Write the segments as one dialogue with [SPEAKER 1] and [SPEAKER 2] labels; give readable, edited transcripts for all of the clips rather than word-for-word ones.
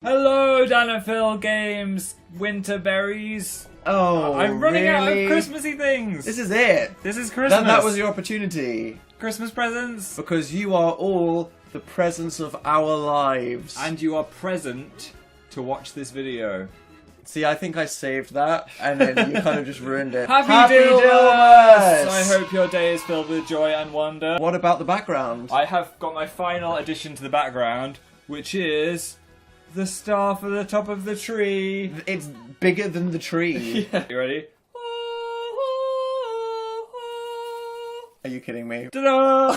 [SPEAKER 1] Hello, Phil Games, Winterberries.
[SPEAKER 2] Oh,
[SPEAKER 1] I'm running out
[SPEAKER 2] really?
[SPEAKER 1] of Christmassy things.
[SPEAKER 2] This is it.
[SPEAKER 1] This is Christmas.
[SPEAKER 2] That was your opportunity.
[SPEAKER 1] Christmas presents.
[SPEAKER 2] Because you are all the presents of our lives.
[SPEAKER 1] And you are present to watch this video.
[SPEAKER 2] See, I think I saved that, and then you kind of just ruined it.
[SPEAKER 1] Happy Dilmas! I hope your day is filled with joy and wonder.
[SPEAKER 2] What about the background?
[SPEAKER 1] I have got my final addition to the background, which is the star for the top of the tree.
[SPEAKER 2] It's bigger than the tree.
[SPEAKER 1] Yeah. You ready?
[SPEAKER 2] Are you kidding me?
[SPEAKER 1] Ta-da!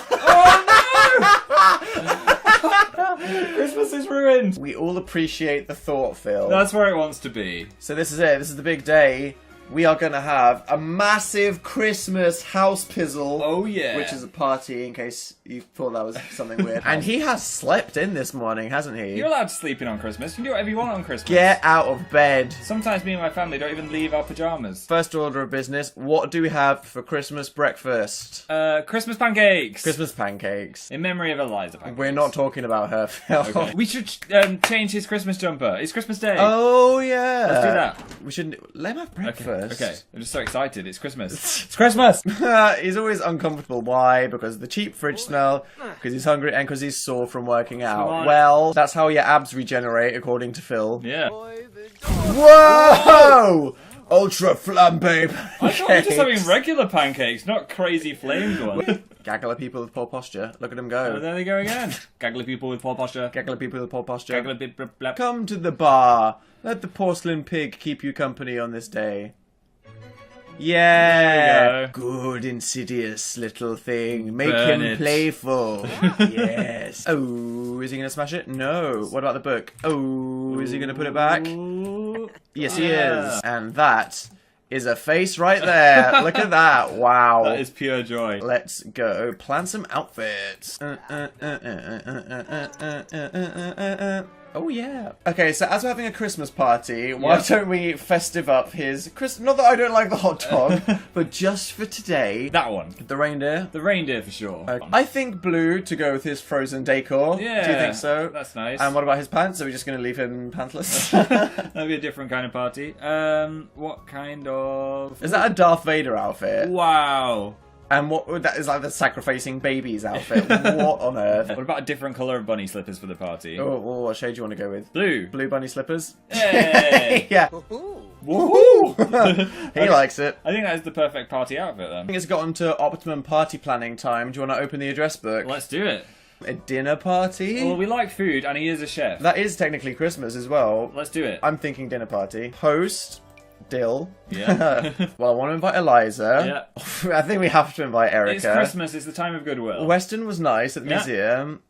[SPEAKER 1] Oh no! Christmas is ruined!
[SPEAKER 2] We all appreciate the thought, Phil.
[SPEAKER 1] That's where it wants to be.
[SPEAKER 2] So this is it. This is the big day. We are going to have a massive Christmas house pizzle.
[SPEAKER 1] Oh yeah.
[SPEAKER 2] Which is a party, in case you thought that was something weird. And he has slept in this morning, hasn't he?
[SPEAKER 1] You're allowed to sleep in on Christmas. You can do whatever you want on Christmas.
[SPEAKER 2] Get out of bed.
[SPEAKER 1] Sometimes me and my family don't even leave our pajamas.
[SPEAKER 2] First order of business, what do we have for Christmas breakfast?
[SPEAKER 1] Christmas pancakes.
[SPEAKER 2] Christmas pancakes.
[SPEAKER 1] In memory of Eliza pancakes.
[SPEAKER 2] We're not talking about her, Phil.
[SPEAKER 1] Okay. We should change his Christmas jumper. It's Christmas Day.
[SPEAKER 2] Oh, yeah.
[SPEAKER 1] Let's do that.
[SPEAKER 2] We should let him have breakfast.
[SPEAKER 1] Okay. I'm just so excited. It's Christmas. It's Christmas!
[SPEAKER 2] He's always uncomfortable. Why? Because of the cheap fridge smell, because he's hungry, and because he's sore from working out. Well, that's how your abs regenerate, according to Phil.
[SPEAKER 1] Yeah.
[SPEAKER 2] Whoa! Ultra flambe pancakes.
[SPEAKER 1] I thought we were just having regular pancakes, not crazy flamed ones.
[SPEAKER 2] Gaggle of people with poor posture. Look at them
[SPEAKER 1] Oh,
[SPEAKER 2] go.
[SPEAKER 1] there they go again. Gaggly people with poor posture.
[SPEAKER 2] Gaggle of people with poor posture.
[SPEAKER 1] Gaggly bit blap.
[SPEAKER 2] Come to the bar. Let the porcelain pig keep you company on this day. Yeah,
[SPEAKER 1] There we go.
[SPEAKER 2] Good insidious little thing. Make
[SPEAKER 1] Burn
[SPEAKER 2] him
[SPEAKER 1] it.
[SPEAKER 2] playful. Yes. Oh, is he gonna smash it? No. What about the book? Oh, is he gonna put it back?
[SPEAKER 1] Ooh.
[SPEAKER 2] Yes, he is. And that is a face right there. Look at that. Wow.
[SPEAKER 1] That is pure joy.
[SPEAKER 2] Let's go plan some outfits. Oh yeah. Okay, so as we're having a Christmas party, why don't we festive up his Christmas? Not that I don't like the hot dog, but just for today,
[SPEAKER 1] That one.
[SPEAKER 2] the reindeer.
[SPEAKER 1] The reindeer for sure.
[SPEAKER 2] I think blue to go with his frozen decor.
[SPEAKER 1] Yeah.
[SPEAKER 2] Do you think so?
[SPEAKER 1] That's nice.
[SPEAKER 2] And what about his pants? Are we just going to leave him pantless?
[SPEAKER 1] That'd be a different kind of party. What kind of...
[SPEAKER 2] Is that a Darth Vader outfit?
[SPEAKER 1] Wow.
[SPEAKER 2] And that is like the sacrificing babies outfit. What on earth?
[SPEAKER 1] What about a different colour of bunny slippers for the party?
[SPEAKER 2] Oh, what shade do you want to go with?
[SPEAKER 1] Blue.
[SPEAKER 2] Blue bunny slippers?
[SPEAKER 1] Hey.
[SPEAKER 2] Yeah.
[SPEAKER 1] Woohoo!
[SPEAKER 2] He likes it.
[SPEAKER 1] I think that is the perfect party outfit then.
[SPEAKER 2] I think it's gotten to optimum party planning time. Do you want to open the address book?
[SPEAKER 1] Let's do it.
[SPEAKER 2] A dinner party?
[SPEAKER 1] Well, we like food and he is a chef.
[SPEAKER 2] That is technically Christmas as well.
[SPEAKER 1] Let's do it.
[SPEAKER 2] I'm thinking dinner party. Host, Dill.
[SPEAKER 1] Yeah.
[SPEAKER 2] Well, I want to invite Eliza.
[SPEAKER 1] Yeah.
[SPEAKER 2] I think we have to invite Erica.
[SPEAKER 1] It's Christmas, it's the time of goodwill.
[SPEAKER 2] Weston was nice at the museum.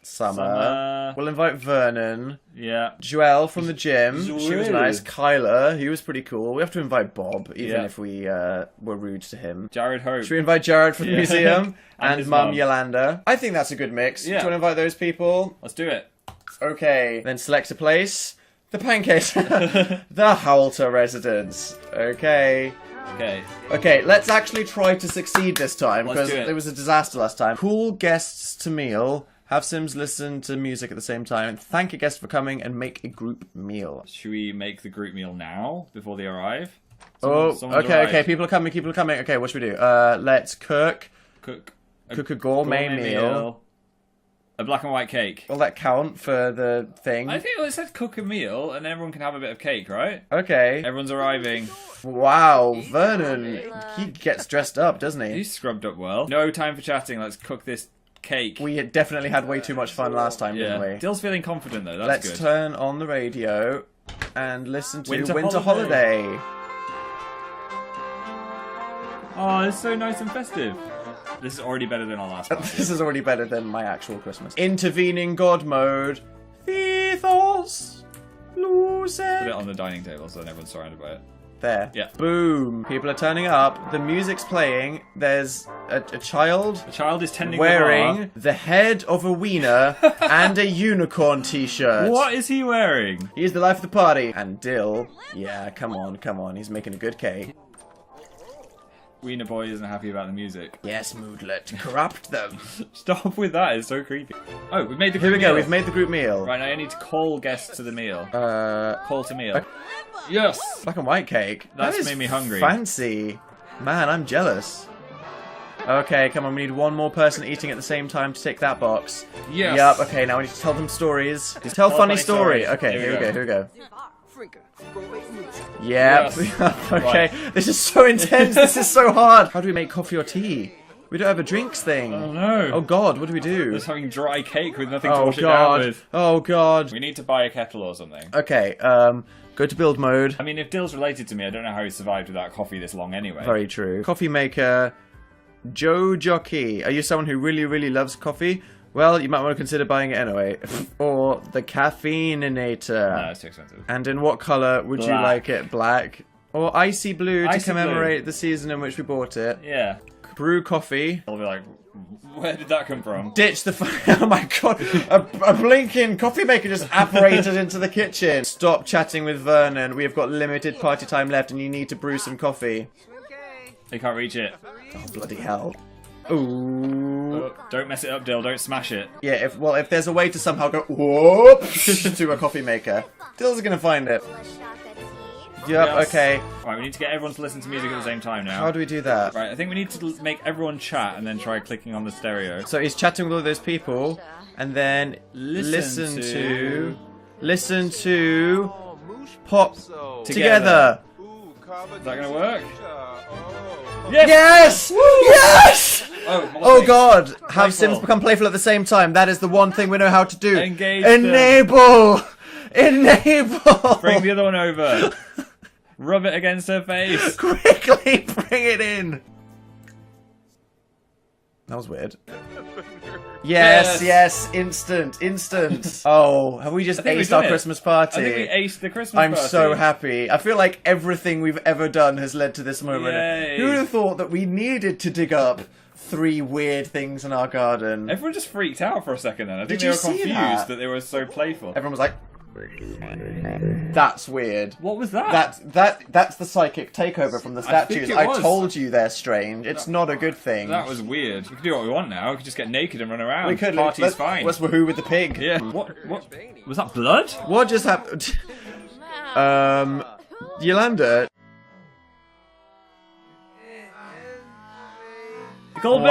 [SPEAKER 2] Summer. We'll invite Vernon.
[SPEAKER 1] Yeah.
[SPEAKER 2] Joelle from the gym. She was
[SPEAKER 1] Joelle.
[SPEAKER 2] nice. Kyler, he was pretty cool. We have to invite Bob, even
[SPEAKER 1] Yeah.
[SPEAKER 2] if we were rude to him.
[SPEAKER 1] Jared Hope.
[SPEAKER 2] Should we invite Jared from the museum?
[SPEAKER 1] And
[SPEAKER 2] and
[SPEAKER 1] his
[SPEAKER 2] Mum
[SPEAKER 1] mum.
[SPEAKER 2] Yolanda. I think that's a good mix.
[SPEAKER 1] Yeah.
[SPEAKER 2] Do you want to invite those people?
[SPEAKER 1] Let's do it.
[SPEAKER 2] Okay. Then select a place. The pancakes. The Halter residence. Okay.
[SPEAKER 1] Okay.
[SPEAKER 2] Okay, let's actually try to succeed this time,
[SPEAKER 1] Let's
[SPEAKER 2] because
[SPEAKER 1] do it.
[SPEAKER 2] it was a disaster last time. Cool guests to meal. Have Sims listen to music at the same time. Thank a guest for coming and make a group meal.
[SPEAKER 1] Should we make the group meal now, before they arrive?
[SPEAKER 2] Someone's
[SPEAKER 1] arrived.
[SPEAKER 2] okay, people are coming, Okay, what should we do? Let's cook
[SPEAKER 1] Cook
[SPEAKER 2] a gourmet meal.
[SPEAKER 1] A black and white cake.
[SPEAKER 2] Will that count for the thing?
[SPEAKER 1] I think it said cook a meal, and everyone can have a bit of cake, right?
[SPEAKER 2] Okay.
[SPEAKER 1] Everyone's arriving.
[SPEAKER 2] Wow, Vernon, he gets dressed up, doesn't he?
[SPEAKER 1] He's scrubbed up well. No time for chatting, let's cook this cake.
[SPEAKER 2] We definitely had way too much fun last time, didn't we?
[SPEAKER 1] Dill's feeling confident though, that's
[SPEAKER 2] Let's
[SPEAKER 1] good.
[SPEAKER 2] turn on the radio and listen to
[SPEAKER 1] Winter
[SPEAKER 2] Winter
[SPEAKER 1] Holiday.
[SPEAKER 2] Holiday.
[SPEAKER 1] Oh, it's so nice and festive. This is already better than our last party.
[SPEAKER 2] This is already better than my actual Christmas. Intervening God mode. Thethos. Luce.
[SPEAKER 1] Put it on the dining table so then everyone's surrounded by it.
[SPEAKER 2] There.
[SPEAKER 1] Yeah.
[SPEAKER 2] Boom. People are turning up. The music's playing. There's a child
[SPEAKER 1] The child is tending
[SPEAKER 2] wearing the head of a wiener and a unicorn t-shirt.
[SPEAKER 1] What is he wearing?
[SPEAKER 2] He's the life of the party. And Dill. Yeah, come on. He's making a good cake.
[SPEAKER 1] Wiener Boy isn't happy about the music.
[SPEAKER 2] Yes, Moodlet, corrupt them.
[SPEAKER 1] Stop with that, it's so creepy. Oh, we've made the
[SPEAKER 2] Here
[SPEAKER 1] group
[SPEAKER 2] we go,
[SPEAKER 1] meal.
[SPEAKER 2] we've made the group meal.
[SPEAKER 1] Right, now I need to call guests to the meal. Call to meal.
[SPEAKER 2] Okay.
[SPEAKER 1] Yes!
[SPEAKER 2] Black and white cake.
[SPEAKER 1] That's
[SPEAKER 2] That is
[SPEAKER 1] made me hungry.
[SPEAKER 2] Fancy. Man, I'm jealous. Okay, come on, we need one more person eating at the same time to tick that box.
[SPEAKER 1] Yes!
[SPEAKER 2] Yep, okay, now we need to tell them stories. Tell funny story. Okay, here we go. Yep.
[SPEAKER 1] Yes.
[SPEAKER 2] Okay,
[SPEAKER 1] Right.
[SPEAKER 2] this is so intense, this is so hard. How do we make coffee or tea? We don't have a drinks thing.
[SPEAKER 1] Oh no!
[SPEAKER 2] Oh god, what do we do?
[SPEAKER 1] Just having dry cake with nothing to
[SPEAKER 2] Oh
[SPEAKER 1] wash it down
[SPEAKER 2] god.
[SPEAKER 1] with.
[SPEAKER 2] Oh god.
[SPEAKER 1] We need to buy a kettle or something.
[SPEAKER 2] Okay, go to build mode.
[SPEAKER 1] I mean, if Dill's related to me, I don't know how he survived without coffee this long anyway.
[SPEAKER 2] Very true. Coffee maker, Joe Jockey. Are you someone who really, really loves coffee? Well, you might want to consider buying it anyway. Or the caffeinator.
[SPEAKER 1] No, it's too expensive.
[SPEAKER 2] And in what colour would you
[SPEAKER 1] Black.
[SPEAKER 2] like it? Black? Or icy blue to
[SPEAKER 1] Icy
[SPEAKER 2] commemorate the season in which we bought it?
[SPEAKER 1] Yeah.
[SPEAKER 2] Brew coffee.
[SPEAKER 1] I'll be like, where did that come from?
[SPEAKER 2] Ditch the oh my god, a blinking coffee maker just apparated into the kitchen. Stop chatting with Vernon. We have got limited party time left and you need to brew some coffee.
[SPEAKER 1] You can't reach it.
[SPEAKER 2] Oh, bloody hell. Ooh.
[SPEAKER 1] Oh, don't mess it up, Dill. Don't smash it.
[SPEAKER 2] Yeah, if there's a way to somehow go whoop to a coffee maker, Dill's gonna find it. Yep,
[SPEAKER 1] Yes.
[SPEAKER 2] okay.
[SPEAKER 1] Right, we need to get everyone to listen to music at the same time now.
[SPEAKER 2] How do we do that?
[SPEAKER 1] Right, I think we need to make everyone chat and then try clicking on the stereo.
[SPEAKER 2] So he's chatting with all those people, and then listen to pop together.
[SPEAKER 1] Is that gonna work?
[SPEAKER 2] Yes! Yes! Oh god! Have
[SPEAKER 1] Playful.
[SPEAKER 2] Sims become playful at the same time. That is the one thing we know how to do.
[SPEAKER 1] Engage them.
[SPEAKER 2] Enable! Enable!
[SPEAKER 1] Bring the other one over. Rub it against her face.
[SPEAKER 2] Quickly bring it in! That was weird. Yes, yes, instant. Oh, have we just
[SPEAKER 1] think we've
[SPEAKER 2] aced our
[SPEAKER 1] done it.
[SPEAKER 2] Christmas party?
[SPEAKER 1] I think we aced the Christmas
[SPEAKER 2] I'm
[SPEAKER 1] party.
[SPEAKER 2] so happy. I feel like everything we've ever done has led to this moment.
[SPEAKER 1] Yay.
[SPEAKER 2] Who would have thought that we needed to dig up 3 weird things in our garden?
[SPEAKER 1] Everyone just freaked out for a second then. I think
[SPEAKER 2] Did
[SPEAKER 1] they
[SPEAKER 2] you
[SPEAKER 1] were
[SPEAKER 2] see
[SPEAKER 1] confused
[SPEAKER 2] that?
[SPEAKER 1] they were so playful.
[SPEAKER 2] Everyone was like, that's weird.
[SPEAKER 1] What was that?
[SPEAKER 2] That's the psychic takeover from the
[SPEAKER 1] I think
[SPEAKER 2] statues.
[SPEAKER 1] it
[SPEAKER 2] I
[SPEAKER 1] was.
[SPEAKER 2] told you they're strange. It's not a good thing.
[SPEAKER 1] That was weird. We can do what we want now. We can just get naked and run around.
[SPEAKER 2] We could.
[SPEAKER 1] Party's fine.
[SPEAKER 2] Let's woohoo with the pig.
[SPEAKER 1] Yeah. What? Was that blood?
[SPEAKER 2] What just happened? Yolanda.
[SPEAKER 1] Gold
[SPEAKER 2] Wow.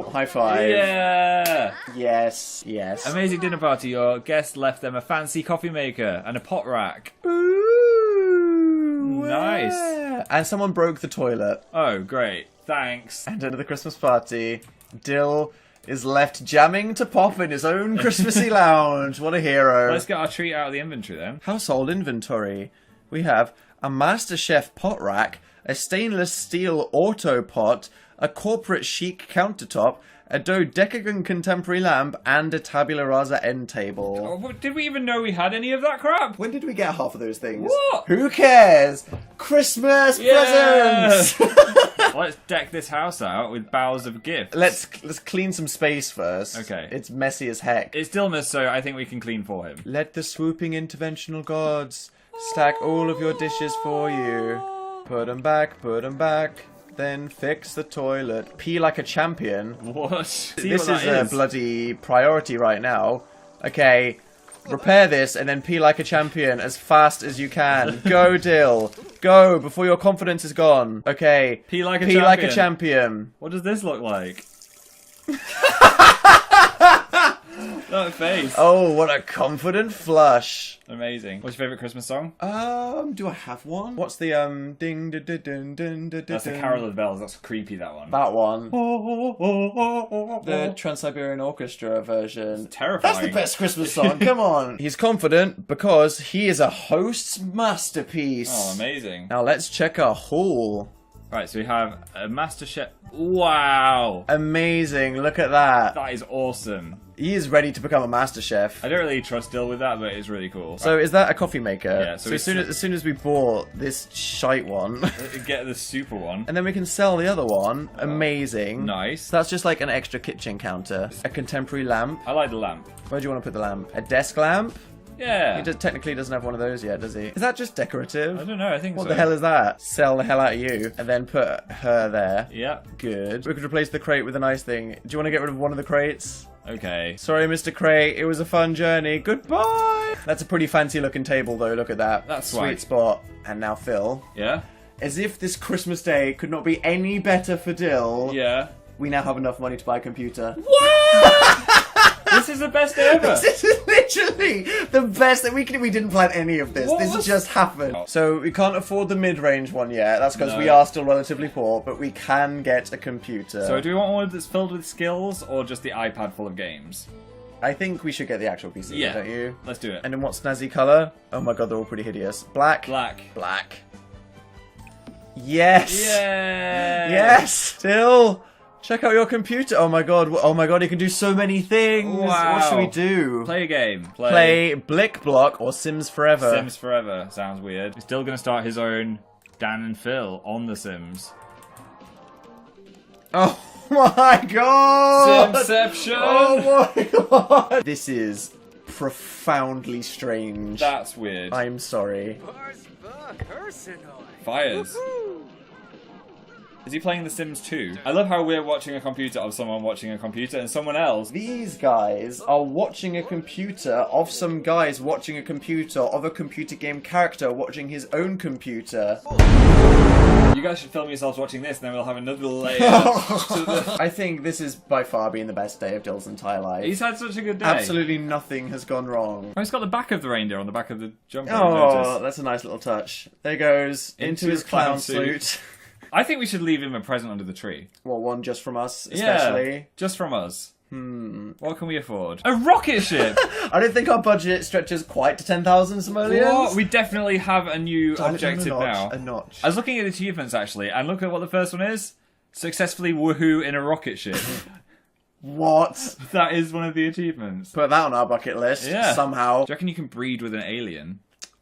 [SPEAKER 1] medal!
[SPEAKER 2] High five.
[SPEAKER 1] Yeah!
[SPEAKER 2] Yes. Yes.
[SPEAKER 1] Amazing dinner party. Your guest left them a fancy coffee maker and a pot rack.
[SPEAKER 2] Ooh,
[SPEAKER 1] Nice.
[SPEAKER 2] yeah. And someone broke the toilet.
[SPEAKER 1] Oh, great. Thanks.
[SPEAKER 2] And at the Christmas party, Dill is left jamming to Pop in his own Christmassy lounge. What a hero.
[SPEAKER 1] Let's get our treat out of the inventory then.
[SPEAKER 2] Household inventory. We have a MasterChef pot rack, a stainless steel auto pot, a corporate chic countertop, a dodecagon contemporary lamp, and a tabula rasa end table.
[SPEAKER 1] Oh, did we even know we had any of that crap?
[SPEAKER 2] When did we get half of those things?
[SPEAKER 1] What?
[SPEAKER 2] Who cares? Christmas
[SPEAKER 1] Yeah.
[SPEAKER 2] presents!
[SPEAKER 1] Let's deck this house out with boughs of gifts.
[SPEAKER 2] Let's clean some space first.
[SPEAKER 1] Okay.
[SPEAKER 2] It's messy as heck.
[SPEAKER 1] It's Dilmus, so I think we can clean for him.
[SPEAKER 2] Let the swooping interventional gods stack all of your dishes for you. Put 'em back, then fix the toilet. Pee like a champion.
[SPEAKER 1] What? See
[SPEAKER 2] This
[SPEAKER 1] what
[SPEAKER 2] is
[SPEAKER 1] that
[SPEAKER 2] a bloody priority right now. Okay, repair this and then pee like a champion as fast as you can. Go, Dill. Go before your confidence is gone. Okay.
[SPEAKER 1] Pee like a
[SPEAKER 2] Pee like a champion.
[SPEAKER 1] What does this look like? That face.
[SPEAKER 2] Oh, what a confident flush.
[SPEAKER 1] Amazing. What's your favourite Christmas song?
[SPEAKER 2] Do I have one? What's the ding ding ding ding ding ding?
[SPEAKER 1] That's the Carol of the Bells. That's creepy, that one.
[SPEAKER 2] That one. The Trans-Siberian Orchestra version.
[SPEAKER 1] Terrifying.
[SPEAKER 2] That's the best Christmas song. Come on. He's confident because he is a host's masterpiece.
[SPEAKER 1] Oh, amazing.
[SPEAKER 2] Now let's check our haul.
[SPEAKER 1] Right, so we have a MasterChef. Wow.
[SPEAKER 2] Amazing. Look at that.
[SPEAKER 1] That is awesome.
[SPEAKER 2] He is ready to become a master chef.
[SPEAKER 1] I don't really trust Dill with that, but it's really cool.
[SPEAKER 2] So is that a coffee maker?
[SPEAKER 1] Yeah,
[SPEAKER 2] So,
[SPEAKER 1] so
[SPEAKER 2] as soon as we bought this shite one,
[SPEAKER 1] Get the super one.
[SPEAKER 2] and then we can sell the other one. Amazing.
[SPEAKER 1] Nice.
[SPEAKER 2] So that's just like an extra kitchen counter. A contemporary lamp.
[SPEAKER 1] I like the lamp.
[SPEAKER 2] Where do you want to put the lamp? A desk lamp?
[SPEAKER 1] Yeah.
[SPEAKER 2] He just technically doesn't have one of those yet, does he? Is that just decorative?
[SPEAKER 1] I don't know, I think
[SPEAKER 2] What
[SPEAKER 1] so.
[SPEAKER 2] the hell is that? Sell the hell out of you. And then put her there.
[SPEAKER 1] Yeah.
[SPEAKER 2] Good. We could replace the crate with a nice thing. Do you want to get rid of one of the crates?
[SPEAKER 1] Okay.
[SPEAKER 2] Sorry, Mr. Crate. It was a fun journey. Goodbye. That's a pretty fancy looking table, though. Look at that.
[SPEAKER 1] That's
[SPEAKER 2] sweet
[SPEAKER 1] right.
[SPEAKER 2] spot. And now Phil.
[SPEAKER 1] Yeah?
[SPEAKER 2] As if this Christmas day could not be any better for Dill.
[SPEAKER 1] Yeah.
[SPEAKER 2] We now have enough money to buy a computer.
[SPEAKER 1] What? This is the best day ever.
[SPEAKER 2] This is literally the best that we didn't plan any of this.
[SPEAKER 1] What
[SPEAKER 2] This
[SPEAKER 1] was-
[SPEAKER 2] just happened. So we can't afford the mid-range one yet. That's because
[SPEAKER 1] No.
[SPEAKER 2] we are still relatively poor, but we can get a computer.
[SPEAKER 1] So do we want one that's filled with skills or just the iPad full of games?
[SPEAKER 2] I think we should get the actual PC,
[SPEAKER 1] Yeah.
[SPEAKER 2] don't you?
[SPEAKER 1] Let's do it.
[SPEAKER 2] And in what snazzy colour? Oh my god, they're all pretty hideous. Black?
[SPEAKER 1] Black.
[SPEAKER 2] Black. Yes!
[SPEAKER 1] Yay!
[SPEAKER 2] Yes! Still! Check out your computer. Oh my god, he can do so many things.
[SPEAKER 1] Wow.
[SPEAKER 2] What should we do?
[SPEAKER 1] Play a game.
[SPEAKER 2] Play Blick Block or Sims Forever.
[SPEAKER 1] Sims Forever. Sounds weird. He's still going to start his own Dan and Phil on The Sims.
[SPEAKER 2] Oh my god!
[SPEAKER 1] Simception!
[SPEAKER 2] Oh my god! This is profoundly strange.
[SPEAKER 1] That's weird.
[SPEAKER 2] I'm sorry.
[SPEAKER 1] Fires. Is he playing The Sims 2? I love how we're watching a computer of someone watching a computer and someone else.
[SPEAKER 2] These guys are watching a computer of some guys watching a computer of a computer game character watching his own computer.
[SPEAKER 1] You guys should film yourselves watching this and then we'll have another layer. to the...
[SPEAKER 2] I think this is by far been the best day of Dill's entire life.
[SPEAKER 1] He's had such a good day.
[SPEAKER 2] Absolutely nothing has gone wrong.
[SPEAKER 1] Oh, he's got the back of the reindeer on the back of the jumper. I
[SPEAKER 2] Oh,
[SPEAKER 1] noticed.
[SPEAKER 2] that's a nice little touch. There goes into his clown suit.
[SPEAKER 1] I think we should leave him a present under the tree.
[SPEAKER 2] Well, one just from us, especially.
[SPEAKER 1] Yeah, just from us. What can we afford? A rocket ship!
[SPEAKER 2] I don't think our budget stretches quite to 10,000 simoleons.
[SPEAKER 1] What? We definitely have a new
[SPEAKER 2] Dial it down
[SPEAKER 1] objective now.
[SPEAKER 2] A notch.
[SPEAKER 1] I was looking at achievements actually, and look at what the first one is. Successfully woohoo in a rocket ship.
[SPEAKER 2] What?
[SPEAKER 1] That is one of the achievements.
[SPEAKER 2] Put that on our bucket list.
[SPEAKER 1] Yeah.
[SPEAKER 2] Somehow.
[SPEAKER 1] Do you reckon you can breed with an alien?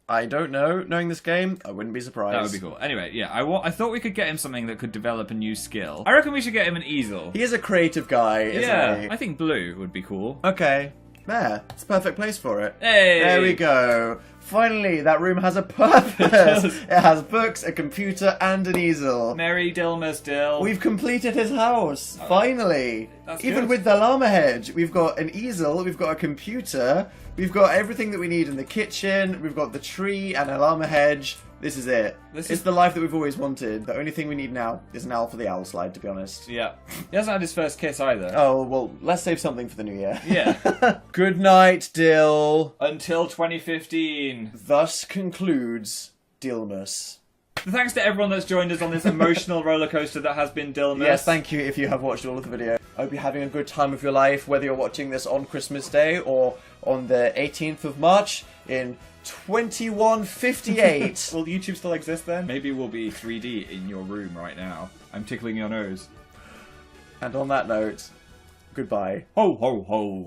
[SPEAKER 2] I don't know. Knowing this game, I wouldn't be surprised.
[SPEAKER 1] That would be cool. Anyway, yeah, I thought we could get him something that could develop a new skill. I reckon we should get him an easel.
[SPEAKER 2] He is a creative guy, isn't
[SPEAKER 1] Yeah,
[SPEAKER 2] he?
[SPEAKER 1] I think blue would be cool.
[SPEAKER 2] Okay. There. It's a perfect place for it.
[SPEAKER 1] Hey!
[SPEAKER 2] There we go. Finally, that room has a purpose. It has books, a computer, and an easel.
[SPEAKER 1] Merry Dilmas Dill.
[SPEAKER 2] We've completed his house. Finally.
[SPEAKER 1] That's
[SPEAKER 2] Even
[SPEAKER 1] good.
[SPEAKER 2] with the llama hedge, we've got an easel, we've got a computer, we've got everything that we need in the kitchen, we've got the tree and a llama hedge. This is it. It's the life that we've always wanted. The only thing we need now is an owl for the owl slide, to be honest.
[SPEAKER 1] Yeah. He hasn't had his first kiss either.
[SPEAKER 2] Oh, well, let's save something for the new year.
[SPEAKER 1] Yeah.
[SPEAKER 2] Good night, Dill.
[SPEAKER 1] Until 2015.
[SPEAKER 2] Thus concludes Dillmas.
[SPEAKER 1] Thanks to everyone that's joined us on this emotional roller coaster that has been Dillmas.
[SPEAKER 2] Yes, thank you if you have watched all of the video. I hope you're having a good time of your life, whether you're watching this on Christmas Day or on the 18th of March in 2158.
[SPEAKER 1] Will YouTube still exist then? Maybe we'll be 3D in your room right now. I'm tickling your nose.
[SPEAKER 2] And on that note, goodbye.
[SPEAKER 1] Ho ho ho.